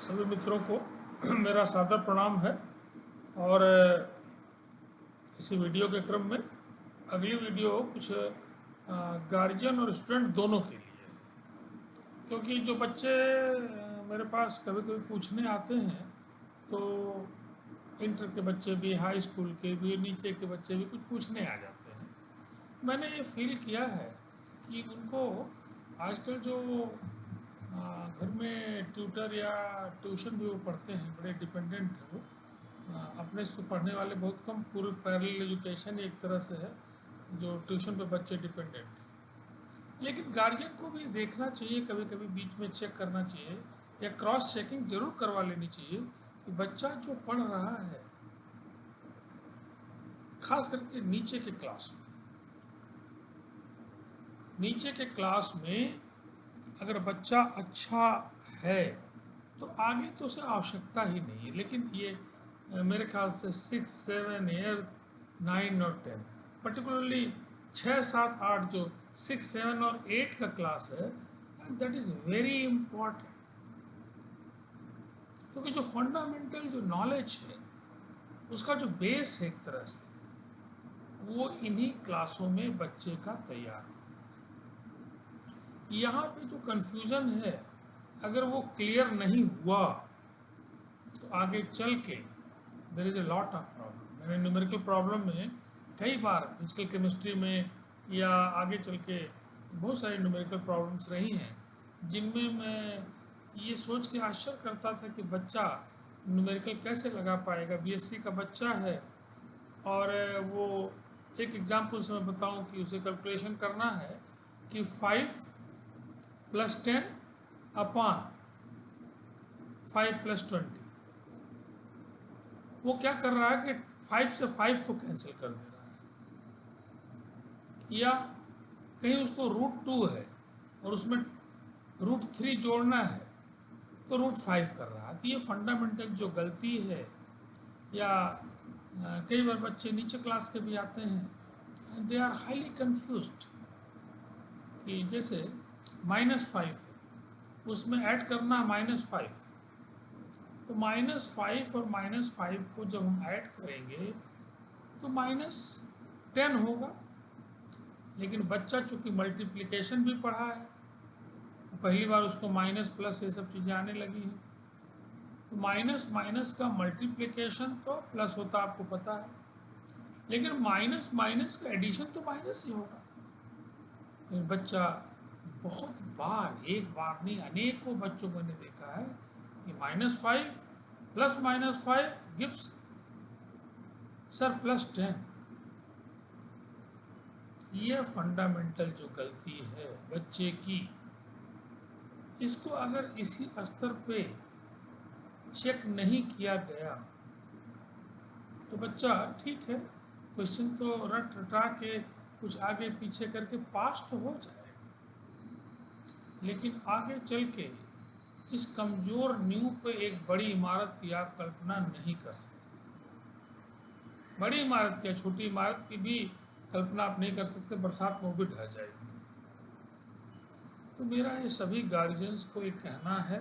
सभी मित्रों को मेरा सादर प्रणाम है। और इसी वीडियो के क्रम में अगली वीडियो कुछ गार्जियन और स्टूडेंट दोनों के लिए है। क्योंकि जो बच्चे मेरे पास कभी कभी पूछने आते हैं, तो इंटर के बच्चे भी, हाई स्कूल के भी, नीचे के बच्चे भी कुछ पूछने आ जाते हैं। मैंने ये फील किया है कि उनको आजकल जो घर में ट्यूटर या ट्यूशन भी वो पढ़ते हैं, बड़े डिपेंडेंट है वो। अपने से पढ़ने वाले बहुत कम, पूरे पैरेलल एजुकेशन एक तरह से है जो ट्यूशन पे बच्चे डिपेंडेंट हैं। लेकिन गार्जियन को भी देखना चाहिए, कभी कभी बीच में चेक करना चाहिए या क्रॉस चेकिंग जरूर करवा लेनी चाहिए कि बच्चा जो पढ़ रहा है, खास करके नीचे के क्लास में अगर बच्चा अच्छा है तो आगे तो उसे आवश्यकता ही नहीं है। लेकिन ये मेरे ख्याल से 6, 7, 8, 9 और 10, पर्टिकुलरली 6, 7, 8 जो 6, 7 और 8 का क्लास है, दैट इज़ वेरी इम्पॉर्टेंट। क्योंकि जो फंडामेंटल जो नॉलेज है, उसका जो बेस है एक तरह से, वो इन्हीं क्लासों में बच्चे का तैयार हो। यहाँ पे जो कन्फ्यूज़न है, अगर वो क्लियर नहीं हुआ तो आगे चल के there is a lot of problem. मैंने न्यूमेरिकल प्रॉब्लम में कई बार फिजिकल केमिस्ट्री में या आगे चल के बहुत सारी न्यूमेरिकल प्रॉब्लम्स रही हैं जिनमें मैं ये सोच के आश्चर्य करता था कि बच्चा न्यूमेरिकल कैसे लगा पाएगा। बीएससी का बच्चा है और वो, एक एग्जाम्पल से मैं बताऊं कि उसे कैलकुलेशन करना है कि 5 + 10 अपॉन 5 + 20, वो क्या कर रहा है कि 5 से 5 को कैंसिल कर दे रहा है, या कहीं उसको √2 है और उसमें √3 जोड़ना है तो √5 कर रहा है। तो ये फंडामेंटल जो गलती है, या कई बार बच्चे नीचे क्लास के भी आते हैं, दे आर हाईली कंफ्यूज्ड कि जैसे -5 उसमें ऐड करना -5, तो -5 और -5 को जब हम ऐड करेंगे तो -10 होगा। लेकिन बच्चा चूंकि मल्टीप्लिकेशन भी पढ़ा है, पहली बार उसको माइनस प्लस ये सब चीज़ें आने लगी हैं, तो माइनस माइनस का मल्टीप्लिकेशन तो प्लस होता आपको पता है, लेकिन माइनस माइनस का एडिशन तो माइनस ही होगा। लेकिन बच्चा बहुत बार, एक बार नहीं अनेकों बच्चों को मैंने देखा है कि -5 + -5 गिव्स सर +10। ये फंडामेंटल जो गलती है बच्चे की, इसको अगर इसी स्तर पे चेक नहीं किया गया तो बच्चा ठीक है, क्वेश्चन तो रट रटा के कुछ आगे पीछे करके पास तो हो जाएगा, लेकिन आगे चल के इस कमज़ोर नींव पे एक बड़ी इमारत की आप कल्पना नहीं कर सकते। बड़ी इमारत क्या, छोटी इमारत की भी कल्पना आप नहीं कर सकते, बरसात में वो भी ढह जाएगी। तो मेरा ये सभी गार्जियंस को एक कहना है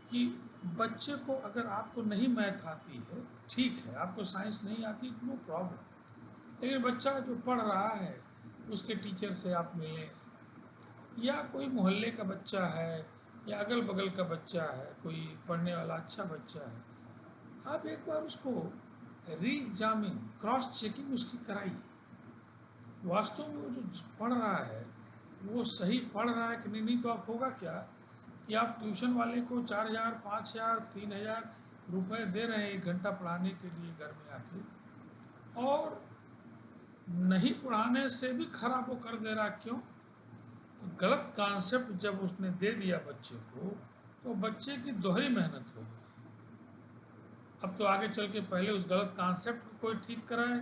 कि बच्चे को, अगर आपको नहीं मैथ आती है ठीक है, आपको साइंस नहीं आती, नो प्रॉब्लम, लेकिन बच्चा जो पढ़ रहा है उसके टीचर से आप मिलें, या कोई मोहल्ले का बच्चा है या अगल बगल का बच्चा है, कोई पढ़ने वाला अच्छा बच्चा है, आप एक बार उसको री एग्जामिन, क्रॉस चेकिंग उसकी कराइए। वास्तव में वो जो पढ़ रहा है वो सही पढ़ रहा है कि नहीं। तो आप होगा क्या कि आप ट्यूशन वाले को 4,000, 5,000, 3,000 रुपये दे रहे हैं 1 घंटा पढ़ाने के लिए घर में आके, और नहीं पढ़ाने से भी खराब वो कर दे रहा। क्यों? तो गलत कॉन्सेप्ट जब उसने दे दिया बच्चे को, तो बच्चे की दोहरी मेहनत हो गई। अब तो आगे चल के पहले उस गलत कॉन्सेप्ट को कोई ठीक कराए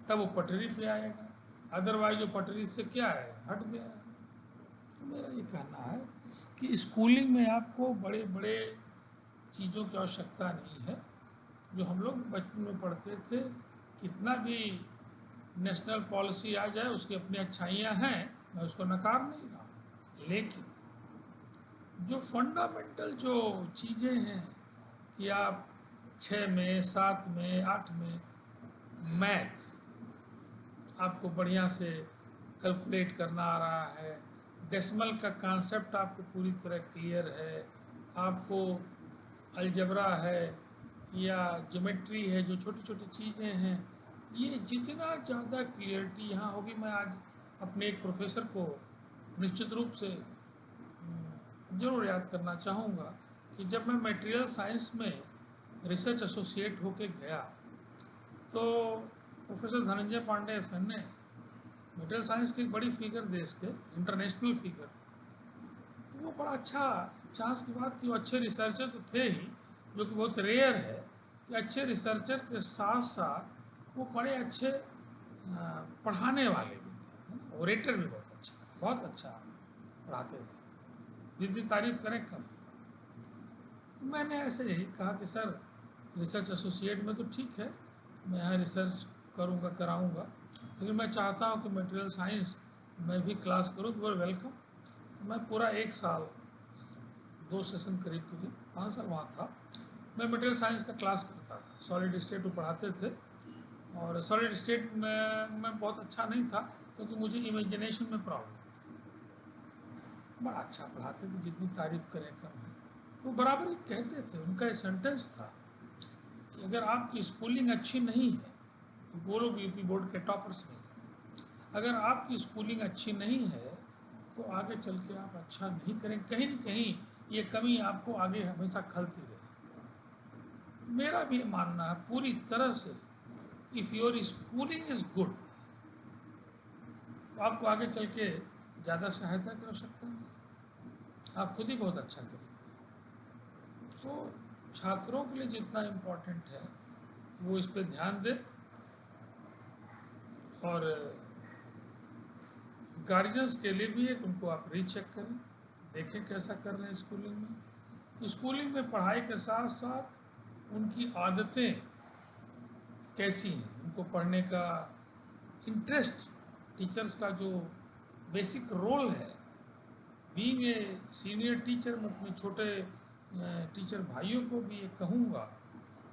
तब वो पटरी पे आएगा, अदरवाइज वो पटरी से क्या है, हट गया। तो मेरा ये कहना है कि स्कूलिंग में आपको बड़े बड़े चीज़ों की आवश्यकता नहीं है। जो हम लोग बचपन में पढ़ते थे, कितना भी नेशनल पॉलिसी आ जाए उसकी अपनी अच्छाइयाँ हैं, मैं उसको नकार नहीं रहा हूँ, लेकिन जो फंडामेंटल जो चीज़ें हैं कि आप 6 में, 7 में, 8 में मैथ आपको बढ़िया से कैलकुलेट करना आ रहा है, डेसिमल का कॉन्सेप्ट आपको पूरी तरह क्लियर है, आपको अलजबरा है या ज्योमेट्री है, जो छोटी छोटी चीज़ें हैं, ये जितना ज़्यादा क्लियरिटी यहाँ होगी। मैं आज अपने एक प्रोफेसर को निश्चित रूप से ज़रूर याद करना चाहूँगा कि जब मैं मटेरियल साइंस में रिसर्च एसोसिएट होके गया तो प्रोफेसर धनंजय पांडे FN ने मटेरियल साइंस की एक बड़ी फिगर देश के, इंटरनेशनल फिगर, तो वो बड़ा अच्छा चांस की बात कि वो अच्छे रिसर्चर तो थे ही, जो कि बहुत रेयर है कि अच्छे रिसर्चर के साथ साथ वो बड़े अच्छे पढ़ाने वाले भी थे, ओरेटर भी बहुत अच्छा पढ़ाते थे, जितनी तारीफ करें कम। मैंने ऐसे ही कहा कि सर रिसर्च एसोसिएट में तो ठीक है, मैं यहाँ रिसर्च करूँगा, कराऊँगा, लेकिन मैं चाहता हूँ कि मटेरियल साइंस मैं भी क्लास करूँ, तो वेलकम। मैं पूरा 1 साल 2 सेशन करीब 5 साल वहाँ था। मैं मटेरियल साइंस का क्लास करता था, सॉलिड स्टेट वो पढ़ाते थे, और सॉलिड स्टेट में मैं बहुत अच्छा नहीं था क्योंकि मुझे इमेजिनेशन में प्रॉब्लम थी। बड़ा अच्छा पढ़ाते थे, जितनी तारीफ करें कम है। तो बराबर ही कहते थे, उनका एक सेंटेंस था कि अगर आपकी स्कूलिंग अच्छी नहीं है, तो वो लोग यूपी बोर्ड के टॉपर्स में थे, अगर आपकी स्कूलिंग अच्छी नहीं है तो आगे चल के आप अच्छा नहीं करें, कहीं न कहीं ये कमी आपको आगे हमेशा खलती रहे। मेरा भी मानना है पूरी तरह से, if your schooling is good तो आपको आगे चल के ज़्यादा सहायता की आवश्यकता नहीं, आप खुद ही बहुत अच्छा करेंगे। तो छात्रों के लिए जितना इम्पोर्टेंट है वो इस पर ध्यान दें, और गार्जियंस के लिए भी है कि उनको आप रीचेक करें, देखें कैसा कर रहे हैं स्कूलिंग में। स्कूलिंग में पढ़ाई के साथ साथ उनकी आदतें कैसी हैं, उनको पढ़ने का इंटरेस्ट, टीचर्स का जो बेसिक रोल है, बीइंग ए सीनियर टीचर, मैं अपने छोटे टीचर भाइयों को भी ये कहूँगा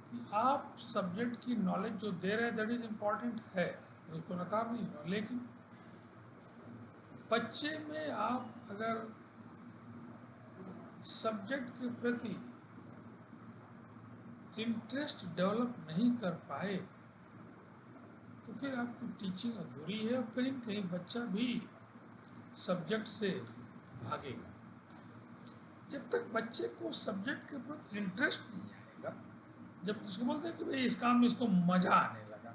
कि आप सब्जेक्ट की नॉलेज जो दे रहे हैं दैट इज़ इम्पॉर्टेंट है, उसको नकार नहीं हो, लेकिन बच्चे में आप अगर सब्जेक्ट के प्रति इंटरेस्ट डेवलप नहीं कर पाए तो फिर आपकी टीचिंग अधूरी है, और कहीं न कहीं बच्चा भी सब्जेक्ट से भागेगा। जब तक बच्चे को सब्जेक्ट के प्रति इंटरेस्ट नहीं आएगा, जब उसको बोलते हैं कि भाई इस काम में इसको मज़ा आने लगा,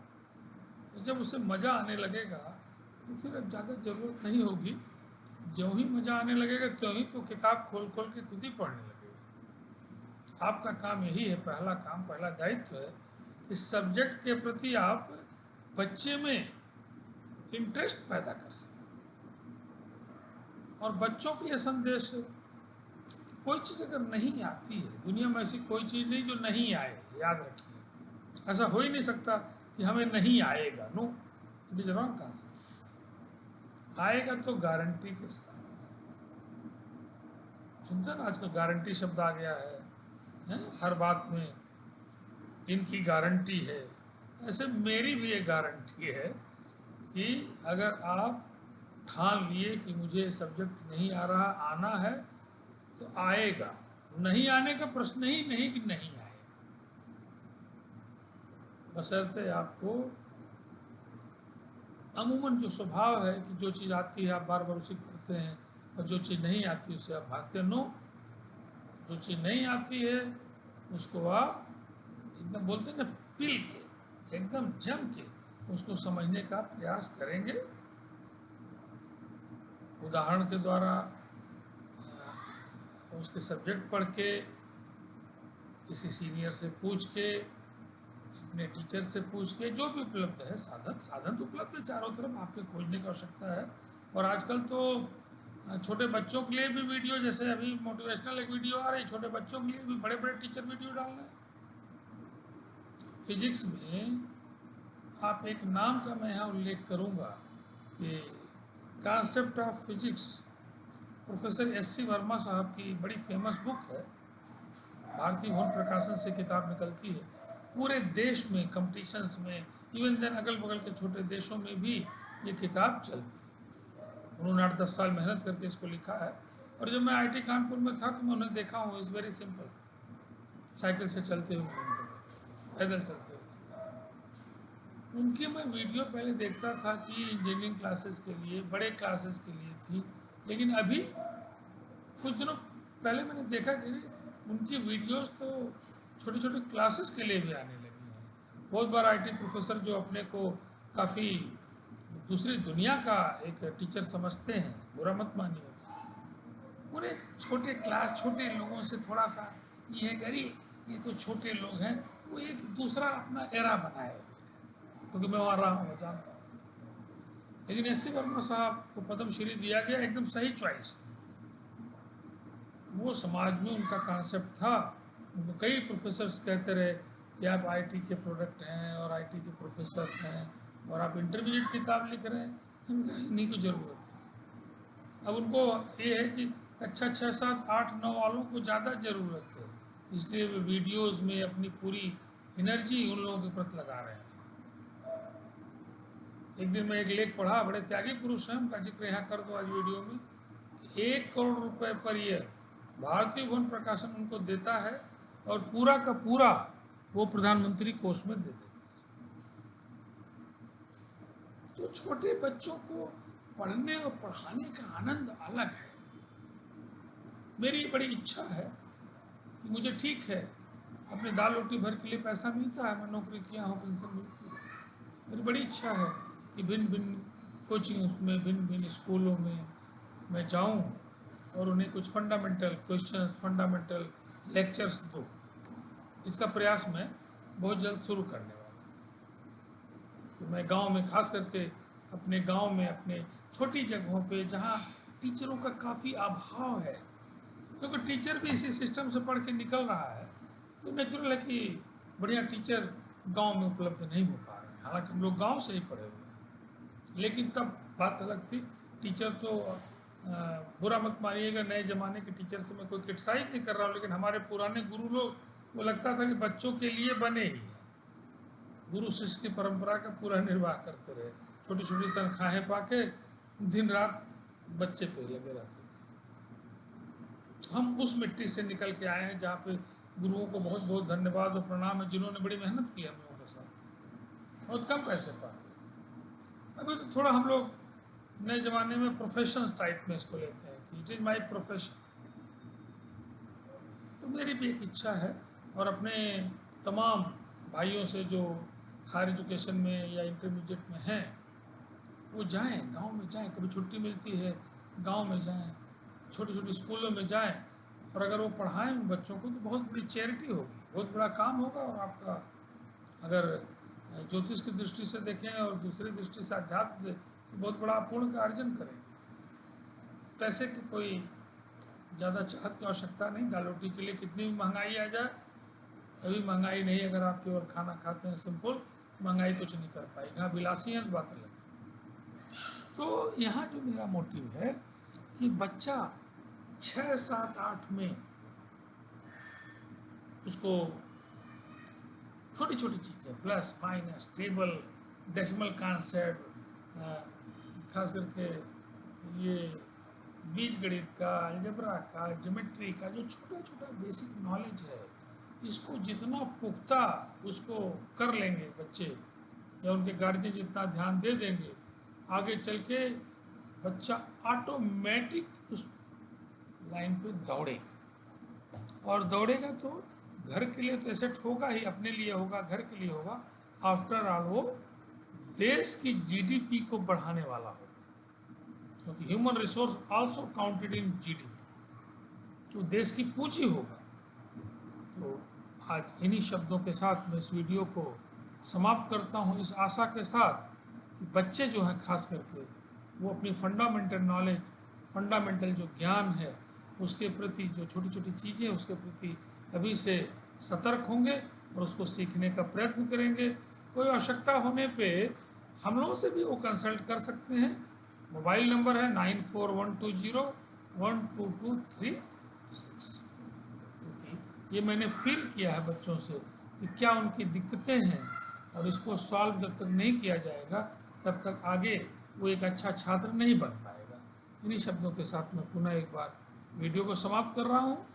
तो जब उसे मज़ा आने लगेगा तो फिर अब ज़्यादा ज़रूरत नहीं होगी, जो ही मज़ा आने लगेगा त्यों ही तो किताब खोल खोल के खुद ही पढ़ने लगेगा। आपका काम यही है, पहला काम, पहला दायित्व है कि सब्जेक्ट के प्रति आप बच्चे में इंटरेस्ट पैदा कर सकें। और बच्चों के लिए संदेश है, कोई चीज़ अगर नहीं आती है, दुनिया में ऐसी कोई चीज़ नहीं जो नहीं आए, याद रखिए, ऐसा हो ही नहीं सकता कि हमें नहीं आएगा, no, it is wrong concept. आएगा तो गारंटी के साथ। सुनते ना आजकल गारंटी शब्द आ गया है हर बात में, इनकी गारंटी है। ऐसे मेरी भी एक गारंटी है कि अगर आप ठान लिए कि मुझे सब्जेक्ट नहीं आ रहा, आना है तो आएगा, नहीं आने का प्रश्न ही नहीं कि नहीं आएगा, बशर्ते आपको अमूमन जो स्वभाव है कि जो चीज़ आती है आप बार बार उसी करते हैं, और जो चीज़ नहीं आती उससे आप भागते हैं। नो, जो चीज़ नहीं आती है उसको आप एकदम बोलते हैं ना, पिल के, एकदम जम के उसको समझने का प्रयास करेंगे। उदाहरण के द्वारा, उसके सब्जेक्ट पढ़ के, किसी सीनियर से पूछ के, अपने टीचर से पूछ के, जो भी उपलब्ध है साधन तो उपलब्ध है चारों तरफ, आपके खोजने की आवश्यकता है। और आजकल तो छोटे बच्चों के लिए भी वीडियो, जैसे अभी मोटिवेशनल एक वीडियो आ रही, छोटे बच्चों के लिए भी बड़े बड़े टीचर वीडियो डाल रहे हैं। फिजिक्स में आप एक नाम का मैं यहाँ उल्लेख करूँगा कि concept of physics professor SC. Verma साहब की बड़ी फेमस बुक है, भारतीय भवन प्रकाशन से किताब निकलती है। पूरे देश में कंपटीशंस में, इवन देन अगल बगल के छोटे देशों में भी ये किताब चलती है। उन्होंने 8-10 साल मेहनत करके इसको लिखा है। और जब मैं आईटी कानपुर में था तो मैं उन्हें देखा हूँ, इज़ वेरी सिंपल, साइकिल से चलते हुए मैंने उनको देखा, पैदल चलते हुए। उनकी मैं वीडियो पहले देखता था कि इंजीनियरिंग क्लासेस के लिए, बड़े क्लासेस के लिए थी, लेकिन अभी कुछ दिनों पहले मैंने देखा कि उनकी वीडियोस तो छोटी छोटी क्लासेस के लिए भी आने लगी हैं। बहुत बार आईटी प्रोफेसर जो अपने को काफ़ी दूसरी दुनिया का एक टीचर समझते हैं, बुरा मत मानिए, पूरे छोटे क्लास, छोटे लोगों से थोड़ा सा ये है कि अरे ये तो छोटे लोग हैं, वो एक दूसरा अपना एरा बनाए, क्योंकि मैं वहाँ रहा हूँ, मैं जानता हूँ। लेकिन एस.सी. वर्मा साहब को पद्मश्री दिया गया, एकदम सही चॉइस। वो समाज में उनका कॉन्सेप्ट था। उनको कई प्रोफेसर्स कहते रहे कि आप आईटी के प्रोडक्ट हैं और आईटी के प्रोफेसर्स हैं और आप इंटरमीडिएट किताब लिख रहे हैं, उनका इन्हीं की ज़रूरत है। अब उनको ये है कि कक्षा 6, 7, 8, 9 वालों को ज़्यादा ज़रूरत है, इसलिए वे वीडियोज़ में अपनी पूरी एनर्जी उन लोगों के प्रति लगा रहे हैं। एक दिन मैं एक लेख पढ़ा, बड़े त्यागी पुरुष हैं, उनका जिक्र यहाँ कर दो आज वीडियो में, 1 करोड़ रुपए पर ईयर भारतीय भवन प्रकाशन उनको देता है और पूरा का पूरा वो प्रधानमंत्री कोष में दे देते हैं। तो छोटे बच्चों को पढ़ने और पढ़ाने का आनंद अलग है। मेरी बड़ी इच्छा है कि मुझे, ठीक है, अपने दाल रोटी भर के लिए पैसा मिलता है, मैं नौकरी किया हूँ, पेंशन मिलती है, मेरी बड़ी इच्छा है कि भिन्न भिन्न कोचिंग में, भिन्न भिन्न स्कूलों में मैं जाऊँ और उन्हें कुछ फंडामेंटल क्वेश्चंस, फंडामेंटल लेक्चर्स दूँ। इसका प्रयास मैं बहुत जल्द शुरू करने वाला हूँ। तो मैं गांव में, खास करके अपने गांव में, अपने छोटी जगहों पे जहाँ टीचरों का काफ़ी अभाव है, क्योंकि टीचर भी इसी सिस्टम से पढ़ के निकल रहा है, तो नेचुरल है कि बढ़िया टीचर गांव में उपलब्ध नहीं हो पा रहे हैं। हालांकि हम लोग गांव से ही पढ़े हुए हैं, लेकिन तब बात अलग थी। टीचर तो बुरा मत मानिएगा, नए ज़माने के टीचर से मैं कोई क्रिटिसाइज नहीं कर रहा हूँ, लेकिन हमारे पुराने गुरु लोग, वो लगता था कि बच्चों के लिए बने ही हैं। गुरु शिष्य की परंपरा का पूरा निर्वाह करते रहे, छोटी छोटी तनख्वाहें पाके दिन रात बच्चे पे लगे रहते थे। हम उस मिट्टी से निकल के आए हैं जहाँ पे गुरुओं को बहुत बहुत धन्यवाद और प्रणाम है, जिन्होंने बड़ी मेहनत की हम लोगों के साथ, बहुत कम पैसे पाके। अभी तो थोड़ा हम लोग नए ज़माने में प्रोफेशंस टाइप में इसको लेते हैं कि इट इज़ माई प्रोफेशन। तो मेरी भी एक इच्छा है, और अपने तमाम भाइयों से जो हायर एजुकेशन में या इंटरमीडिएट में हैं, वो जाएं, गांव में जाएं, कभी छुट्टी मिलती है गांव में जाएं, छोटे छोटे स्कूलों में जाएं, और अगर वो पढ़ाएं उन बच्चों को तो बहुत बड़ी चैरिटी होगी, बहुत बड़ा काम होगा। और आपका अगर ज्योतिष की दृष्टि से देखें और दूसरी दृष्टि से अध्यात्म, तो बहुत बड़ा पुण्य का अर्जन करेंगे। पैसे की कोई ज़्यादा चाहत की आवश्यकता नहीं। दाल रोटी के लिए कितनी भी महंगाई आ जाए, कभी महंगाई नहीं, अगर आप केवल खाना खाते हैं सिंपल, महंगाई कुछ नहीं कर पाएगी। हाँ, विलासी हैं तो बात अलग। तो यहाँ जो मेरा मोटिव है कि बच्चा 6, 7, 8 में उसको छोटी छोटी चीज़ें, plus minus, table, decimal concept, खास करके ये बीज गणित का, अलजेब्रा का, ज्योमेट्री का जो छोटा छोटा बेसिक नॉलेज है, इसको जितना पुख्ता उसको कर लेंगे बच्चे, या उनके गार्जियन जितना ध्यान दे देंगे, आगे चल के बच्चा ऑटोमेटिक उस लाइन पे दौड़ेगा। और दौड़ेगा तो घर के लिए तो एसेट होगा ही, अपने लिए होगा, घर के लिए होगा, आफ्टर ऑल वो देश की जीडीपी को बढ़ाने वाला हो, क्योंकि human resource also counted in GDP, तो देश की पूंजी होगा। तो आज इन्हीं शब्दों के साथ मैं इस वीडियो को समाप्त करता हूँ, इस आशा के साथ कि बच्चे जो हैं खास करके वो अपनी फंडामेंटल नॉलेज, फंडामेंटल जो ज्ञान है उसके प्रति, जो छोटी छोटी चीज़ें उसके प्रति अभी से सतर्क होंगे और उसको सीखने का प्रयत्न करेंगे। कोई आवश्यकता होने पे हम लोगों से भी वो कंसल्ट कर सकते हैं। मोबाइल नंबर है 941202 1 2 2 3 6, क्योंकि ये मैंने फील किया है बच्चों से कि क्या उनकी दिक्कतें हैं, और इसको सॉल्व जब तक नहीं किया जाएगा तब तक आगे वो एक अच्छा छात्र नहीं बन पाएगा। इन्हीं शब्दों के साथ मैं पुनः एक बार वीडियो को समाप्त कर रहा हूँ।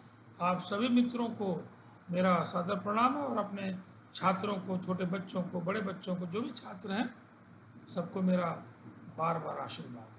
आप सभी मित्रों को मेरा सादर प्रणाम है, और अपने छात्रों को, छोटे बच्चों को, बड़े बच्चों को, जो भी छात्र हैं, सबको मेरा बार बार आशीर्वाद।